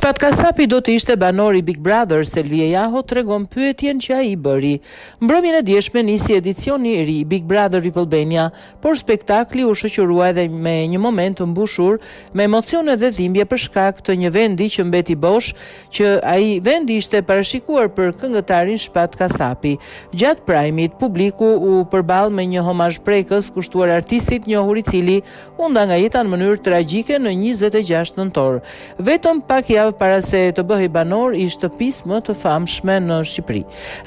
Shpat Kasapi do të ishte banori Big Brother, Selvia Jaho tregon pyetjen që ai bëri. Mbrëmjen e djeshme nisi edicioni i ri Big Brother Ripëlbenia, por spektakli u shoqërua edhe me një moment të mbushur me emocione dhe dhimbje për shkak të një vendi që mbeti bosh, që ai vendi ishte parashikuar për këngëtarin Shpat Kasapi. Gjatë prajmit, publiku u përball me një homazh prekës kushtuar artistit njohur i cili u nda nga jeta në mënyrë tragjike në 26 nëntor. Vetëm pak javë para se të bëhej banor i shtëpisë më të famshme në Shqipëri.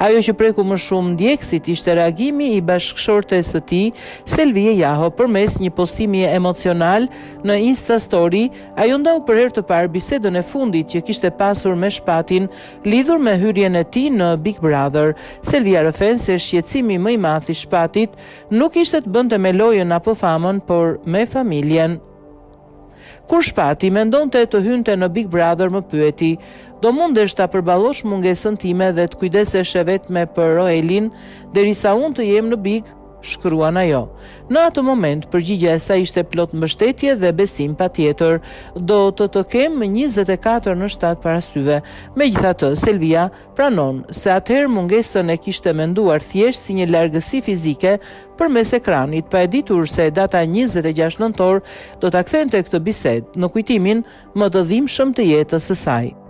Ajo që preku më shumë ndjekësit ishte reagimi i bashkëshortes së tij, Selvia Jaho, përmes një postimi emocional në Insta Story. Ajo ndau për herë të parë bisedën e fundit që kishte pasur me Shpatin lidhur me hyrjen e tij në Big Brother. Selvia rëfen se shqetësimi më i madh i Shpatit nuk ishte të bënte me lojën apo famën, por me familjen. Kur Shpati mendonte të hynte në Big Brother, më pyeti: "Do mundesh ta përballosh mungesën time dhe të kujdesesh vetëm për Roelin derisa unë të jem në Big?" shkruan ajo. Në atë moment, përgjigjja e saj ishte plot mbështetje dhe besim patjetër. "Do të kem 24 në 7 para syve." Megjithatë, Selvia pranon se atëherë mungesën e kishte menduar thjesht si një largësi fizike përmes ekranit, pa e ditur se data 26 nëntor do ta kthente këtë bisedë në kujtimin më të dhimbshëm të jetës së saj.